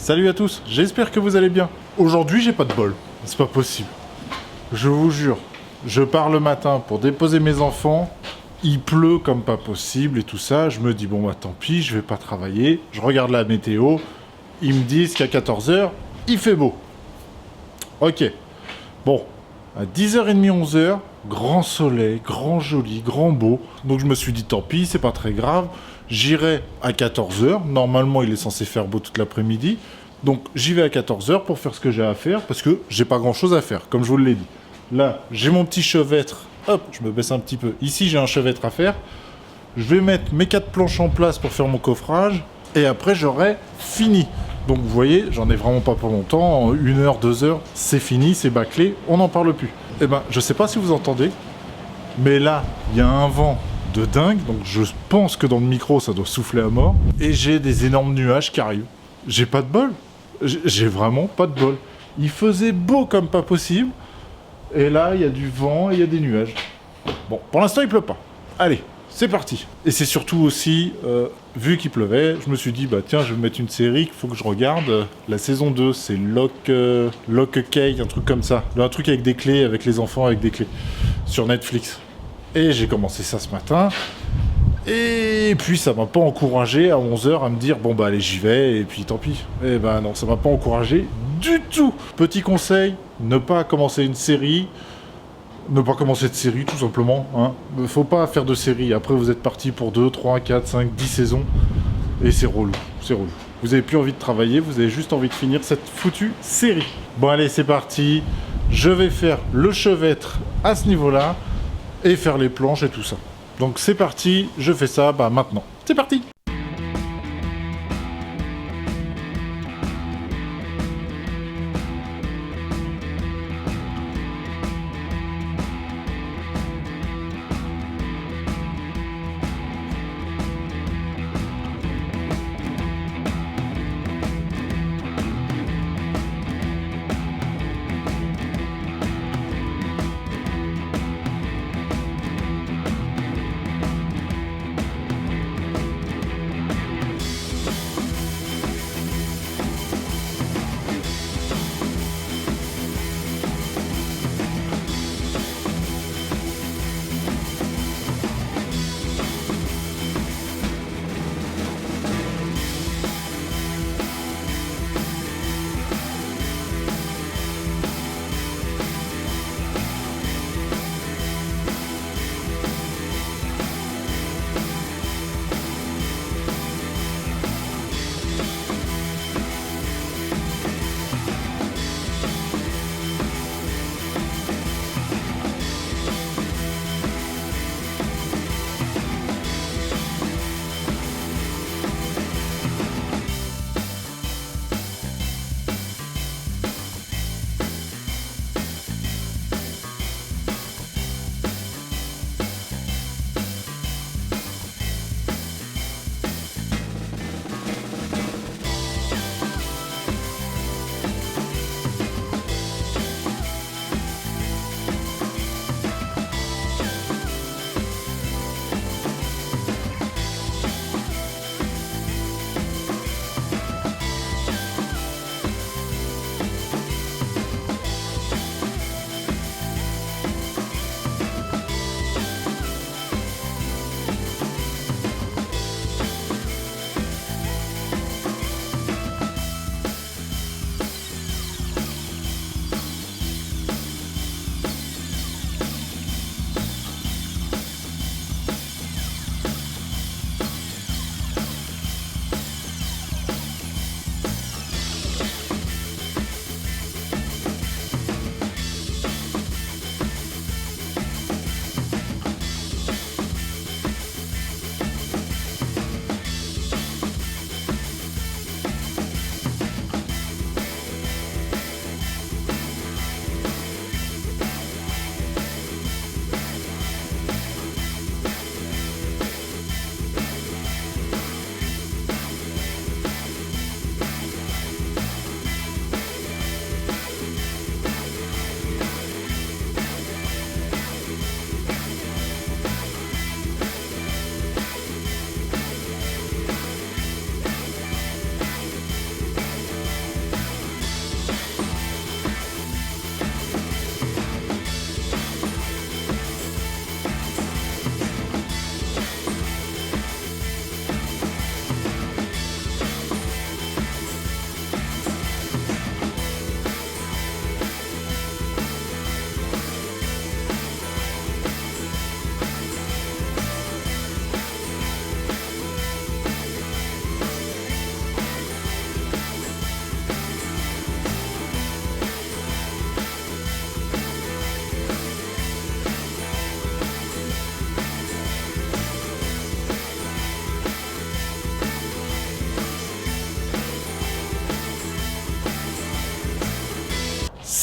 Salut à tous, j'espère que vous allez bien. Aujourd'hui, j'ai pas de bol. C'est pas possible. Je vous jure, je pars le matin pour déposer mes enfants. Il pleut comme pas possible et tout ça. Je me dis, bon, bah tant pis, je vais pas travailler. Je regarde la météo. Ils me disent qu'à 14h, il fait beau. Ok. Bon, à 10h30, 11h, grand soleil, grand joli, grand beau. Donc je me suis dit, tant pis, c'est pas très grave. J'irai à 14h. Normalement, il est censé faire beau toute l'après-midi. Donc j'y vais à 14h pour faire ce que j'ai à faire parce que j'ai pas grand chose à faire, comme je vous l'ai dit. Là, j'ai mon petit chevêtre. Hop, je me baisse un petit peu. Ici, j'ai un chevêtre à faire. Je vais mettre mes 4 planches en place pour faire mon coffrage. Et après, j'aurai fini. Donc vous voyez, j'en ai vraiment pas pour longtemps. En 1 heure, 2 heures, c'est fini, c'est bâclé. On n'en parle plus. Eh ben, je sais pas si vous entendez. Mais là, il y a un vent de dingue. Donc je pense que dans le micro, ça doit souffler à mort. Et j'ai des énormes nuages qui arrivent. J'ai pas de bol. J'ai vraiment pas de bol. Il faisait beau comme pas possible. Et là, il y a du vent et il y a des nuages. Bon, pour l'instant, il pleut pas. Allez, c'est parti. Et c'est surtout aussi, vu qu'il pleuvait, je me suis dit, bah tiens, je vais mettre une série qu'il faut que je regarde. La saison 2, c'est Lock Key, un truc comme ça. Un truc avec des clés, avec les enfants avec des clés. Sur Netflix. Et j'ai commencé ça ce matin. Et puis ça m'a pas encouragé à 11h à me dire bon bah allez j'y vais et puis tant pis. Eh ben non, ça m'a pas encouragé du tout. Petit conseil, ne pas commencer une série, ne pas commencer de série tout simplement. Hein. Faut pas faire de série, après vous êtes parti pour 2, 3, 4, 5, 10 saisons et c'est relou, c'est relou. Vous avez plus envie de travailler, vous avez juste envie de finir cette foutue série. Bon allez c'est parti, je vais faire le chevêtre à ce niveau-là et faire les planches et tout ça. Donc c'est parti, je fais ça maintenant. C'est parti!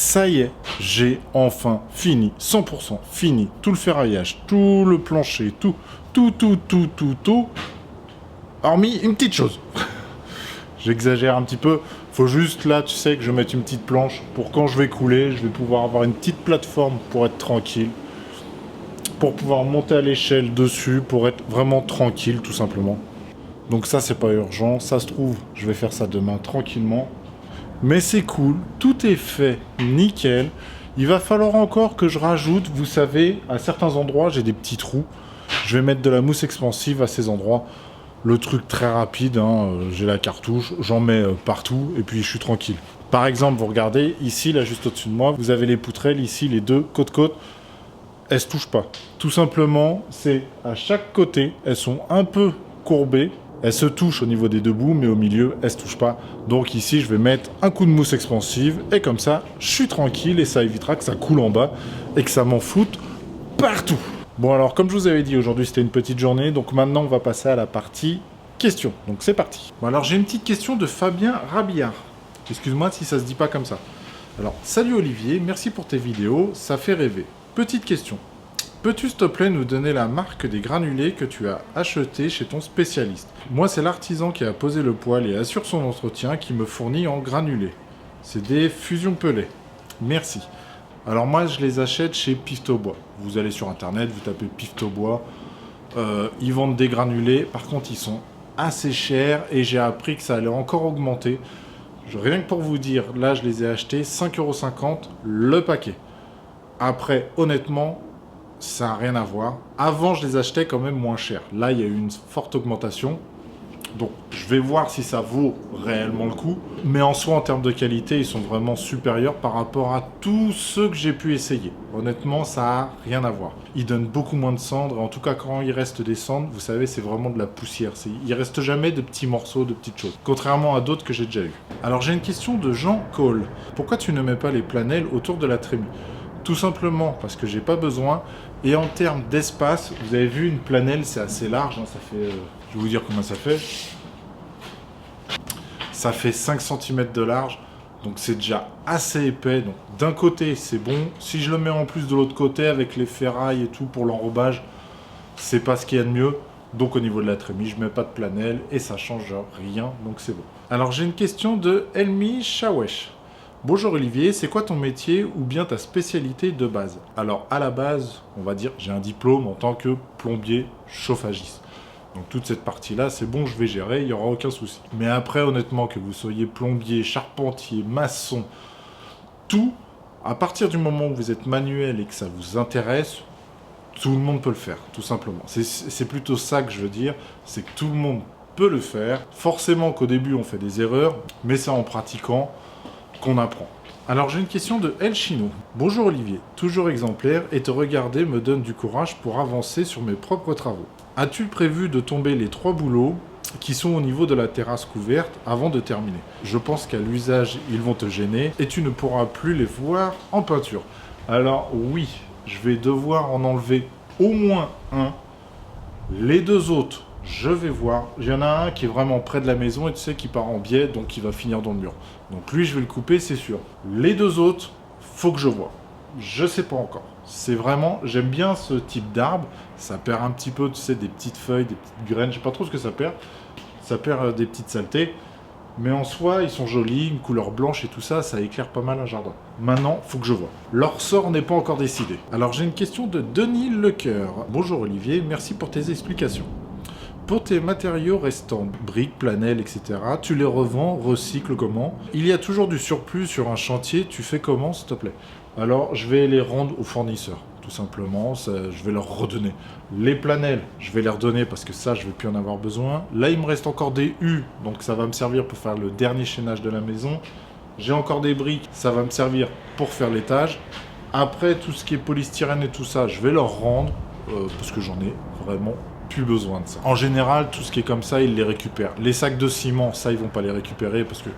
Ça y est, j'ai enfin fini, 100% fini, tout le ferraillage, tout le plancher, tout. Hormis une petite chose. J'exagère un petit peu. Faut juste là, tu sais, que je mette une petite planche pour quand je vais couler, je vais pouvoir avoir une petite plateforme pour être tranquille. Pour pouvoir monter à l'échelle dessus, pour être vraiment tranquille, tout simplement. Donc ça, c'est pas urgent. Ça se trouve, je vais faire ça demain tranquillement. Mais c'est cool, tout est fait, nickel. Il va falloir encore que je rajoute, vous savez, à certains endroits, j'ai des petits trous. Je vais mettre de la mousse expansive à ces endroits. Le truc très rapide, hein, j'ai la cartouche, j'en mets partout et puis je suis tranquille. Par exemple, vous regardez, ici, là, juste au-dessus de moi, vous avez les poutrelles, ici, les deux, côte-côte. Elles ne se touchent pas. Tout simplement, c'est à chaque côté, elles sont un peu courbées. Elles se touchent au niveau des deux bouts, mais au milieu, elles ne se touchent pas. Donc ici, je vais mettre un coup de mousse expansive, et comme ça, je suis tranquille, et ça évitera que ça coule en bas, et que ça m'en foute partout. Bon alors, comme je vous avais dit, aujourd'hui, c'était une petite journée, donc maintenant, on va passer à la partie questions. Donc c'est parti. Bon alors, j'ai une petite question de Fabien Rabillard. Excuse-moi si ça se dit pas comme ça. Alors, salut Olivier, merci pour tes vidéos, ça fait rêver. Petite question. Peux-tu, s'il te plaît, nous donner la marque des granulés que tu as acheté chez ton spécialiste? Moi, c'est l'artisan qui a posé le poêle et assure son entretien qui me fournit en granulés. C'est des fusions pelées. Merci. Alors moi, je les achète chez Piftobois. Vous allez sur Internet, vous tapez Piftobois. Ils vendent des granulés. Par contre, ils sont assez chers et j'ai appris que ça allait encore augmenter. Rien que pour vous dire, là, je les ai achetés 5,50 € le paquet. Après, honnêtement, ça n'a rien à voir. Avant, je les achetais quand même moins cher. Là, il y a eu une forte augmentation. Donc, je vais voir si ça vaut réellement le coup. Mais en soi, en termes de qualité, ils sont vraiment supérieurs par rapport à tous ceux que j'ai pu essayer. Honnêtement, ça n'a rien à voir. Ils donnent beaucoup moins de cendres. En tout cas, quand il reste des cendres, vous savez, c'est vraiment de la poussière. Il ne reste jamais de petits morceaux, de petites choses. Contrairement à d'autres que j'ai déjà eu. Alors, j'ai une question de Jean Cole. Pourquoi tu ne mets pas les planelles autour de la trémie? Tout simplement parce que j'ai pas besoin. Et en termes d'espace, vous avez vu, une planelle, c'est assez large. Hein, ça fait, je vais vous dire combien ça fait. Ça fait 5 cm de large. Donc c'est déjà assez épais. Donc d'un côté, c'est bon. Si je le mets en plus de l'autre côté avec les ferrailles et tout pour l'enrobage, c'est pas ce qu'il y a de mieux. Donc au niveau de la trémie, je mets pas de planelle et ça change rien. Donc c'est bon. Alors j'ai une question de Elmi Shawesh. Bonjour Olivier, c'est quoi ton métier ou bien ta spécialité de base? Alors à la base, on va dire, j'ai un diplôme en tant que plombier chauffagiste. Donc toute cette partie-là, c'est bon, je vais gérer, il n'y aura aucun souci. Mais après, honnêtement, que vous soyez plombier, charpentier, maçon, tout, à partir du moment où vous êtes manuel et que ça vous intéresse, tout le monde peut le faire, tout simplement. C'est plutôt ça que je veux dire, c'est que tout le monde peut le faire. Forcément qu'au début, on fait des erreurs, mais c'est en pratiquant qu'on apprend. Alors j'ai une question de El Chino. Bonjour Olivier, toujours exemplaire et te regarder me donne du courage pour avancer sur mes propres travaux. As-tu prévu de tomber les 3 boulots qui sont au niveau de la terrasse couverte avant de terminer? Je pense qu'à l'usage ils vont te gêner et tu ne pourras plus les voir en peinture. Alors oui, je vais devoir en enlever au moins un. Les 2 autres, je vais voir. Il y en a un qui est vraiment près de la maison et tu sais qui part en biais, donc il va finir dans le mur. Donc lui, je vais le couper, c'est sûr. Les 2 autres, faut que je vois. Je sais pas encore. C'est vraiment, j'aime bien ce type d'arbre. Ça perd un petit peu, tu sais, des petites feuilles, des petites graines. Je sais pas trop ce que ça perd. Ça perd des petites saletés. Mais en soi, ils sont jolis, une couleur blanche et tout ça, ça éclaire pas mal un jardin. Maintenant, faut que je vois. Leur sort n'est pas encore décidé. Alors j'ai une question de Denis Lecoeur. Bonjour Olivier, merci pour tes explications. Pour tes matériaux restants, briques, planelles, etc., tu les revends, recycles comment? Il y a toujours du surplus sur un chantier, tu fais comment, s'il te plaît? Alors, je vais les rendre aux fournisseurs, tout simplement, je vais leur redonner. Les planelles, je vais les redonner parce que ça, je ne vais plus en avoir besoin. Là, il me reste encore des U, donc ça va me servir pour faire le dernier chaînage de la maison. J'ai encore des briques, ça va me servir pour faire l'étage. Après, tout ce qui est polystyrène et tout ça, je vais leur rendre, parce que j'en ai vraiment plus besoin de ça. En général, tout ce qui est comme ça, ils les récupèrent. Les sacs de ciment, ça, ils vont pas les récupérer parce que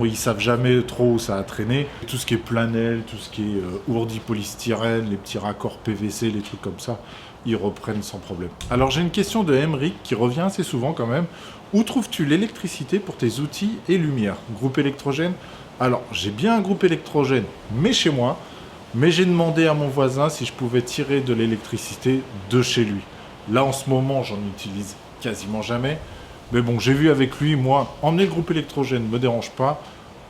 Ils savent jamais trop où ça a traîné. Tout ce qui est planelle, tout ce qui est ourdi polystyrène, les petits raccords PVC, les trucs comme ça, ils reprennent sans problème. Alors j'ai une question de Emeric qui revient assez souvent quand même. Où trouves-tu l'électricité pour tes outils et lumière? Groupe électrogène? Alors j'ai bien un groupe électrogène, mais chez moi. Mais j'ai demandé à mon voisin si je pouvais tirer de l'électricité de chez lui. Là en ce moment j'en utilise quasiment jamais. Mais bon, j'ai vu avec lui, moi, emmener le groupe électrogène ne me dérange pas.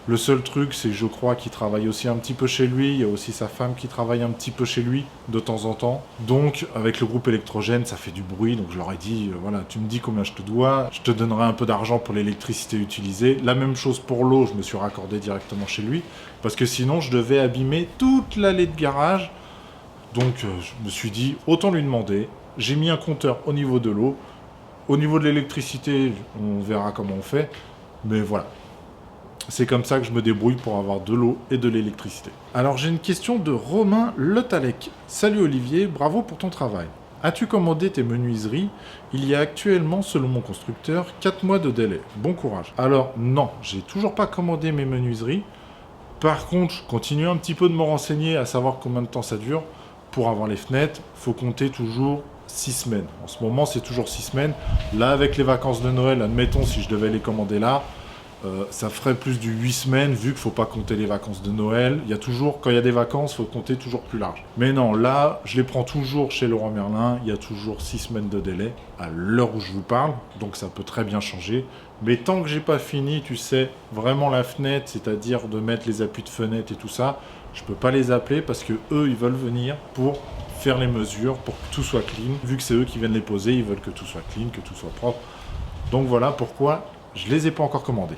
Le seul truc, c'est que je crois qu'il travaille aussi un petit peu chez lui. Il y a aussi sa femme qui travaille un petit peu chez lui, de temps en temps. Donc, avec le groupe électrogène, ça fait du bruit. Donc, je leur ai dit, voilà, tu me dis combien je te dois. Je te donnerai un peu d'argent pour l'électricité utilisée. La même chose pour l'eau, je me suis raccordé directement chez lui. Parce que sinon, je devais abîmer toute l'allée de garage. Donc, je me suis dit, autant lui demander. J'ai mis un compteur au niveau de l'eau. Au niveau de l'électricité, on verra comment on fait. Mais voilà. C'est comme ça que je me débrouille pour avoir de l'eau et de l'électricité. Alors j'ai une question de Romain Le Talec. Salut Olivier, bravo pour ton travail. As-tu commandé tes menuiseries? Il y a actuellement, selon mon constructeur, 4 mois de délai. Bon courage. Alors non, j'ai toujours pas commandé mes menuiseries. Par contre, je continue un petit peu de me renseigner à savoir combien de temps ça dure. Pour avoir les fenêtres, il faut compter toujours 6 semaines. En ce moment, c'est toujours 6 semaines. Là, avec les vacances de Noël, admettons, si je devais les commander là, ça ferait plus du 8 semaines, vu qu'il ne faut pas compter les vacances de Noël. Il y a toujours, quand il y a des vacances, il faut compter toujours plus large. Mais non, là, je les prends toujours chez Leroy Merlin. Il y a toujours 6 semaines de délai, à l'heure où je vous parle. Donc ça peut très bien changer. Mais tant que j'ai pas fini, tu sais, vraiment la fenêtre, c'est-à-dire de mettre les appuis de fenêtre et tout ça, je peux pas les appeler parce que eux, ils veulent venir pour faire les mesures, pour que tout soit clean. Vu que c'est eux qui viennent les poser, ils veulent que tout soit clean, que tout soit propre. Donc voilà pourquoi je les ai pas encore commandés.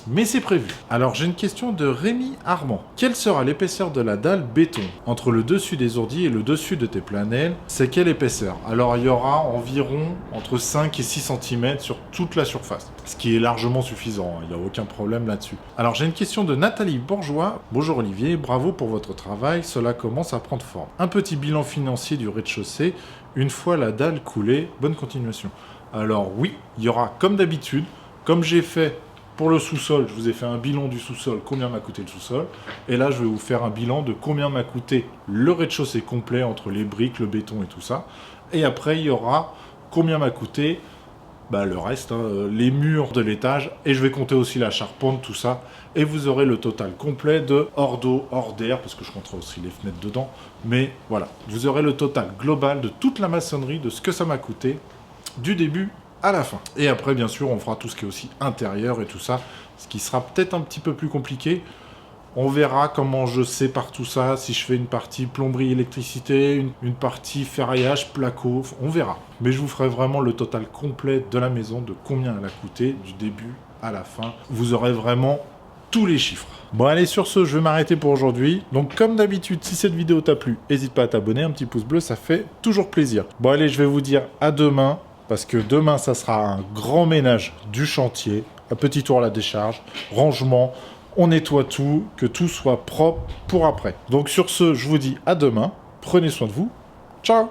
Mais c'est prévu. Alors j'ai une question de Rémi Armand. Quelle sera l'épaisseur de la dalle béton entre le dessus des ourdis et le dessus de tes planelles? C'est quelle épaisseur? Alors il y aura environ entre 5 et 6 cm sur toute la surface. Ce qui est largement suffisant, il n'y a aucun problème là-dessus. Alors j'ai une question de Nathalie Bourgeois. Bonjour Olivier, bravo pour votre travail, cela commence à prendre forme. Un petit bilan financier du rez-de-chaussée, une fois la dalle coulée, bonne continuation. Alors oui, il y aura comme d'habitude, comme j'ai fait pour le sous-sol, je vous ai fait un bilan du sous-sol, combien m'a coûté le sous-sol. Et là, je vais vous faire un bilan de combien m'a coûté le rez-de-chaussée complet entre les briques, le béton et tout ça. Et après, il y aura combien m'a coûté le reste, les murs de l'étage. Et je vais compter aussi la charpente, tout ça. Et vous aurez le total complet de hors d'eau, hors d'air, parce que je compterai aussi les fenêtres dedans. Mais voilà, vous aurez le total global de toute la maçonnerie, de ce que ça m'a coûté, du début à la fin. Et après, bien sûr, on fera tout ce qui est aussi intérieur et tout ça, ce qui sera peut-être un petit peu plus compliqué. On verra comment je sépare tout ça, si je fais une partie plomberie, électricité, une partie ferraillage, placo, on verra. Mais je vous ferai vraiment le total complet de la maison, de combien elle a coûté, du début à la fin. Vous aurez vraiment tous les chiffres. Bon allez, sur ce, je vais m'arrêter pour aujourd'hui. Donc comme d'habitude, si cette vidéo t'a plu, n'hésite pas à t'abonner, un petit pouce bleu, ça fait toujours plaisir. Bon allez, je vais vous dire à demain. Parce que demain, ça sera un grand ménage du chantier, un petit tour à la décharge, rangement, on nettoie tout, que tout soit propre pour après. Donc sur ce, je vous dis à demain, prenez soin de vous, ciao!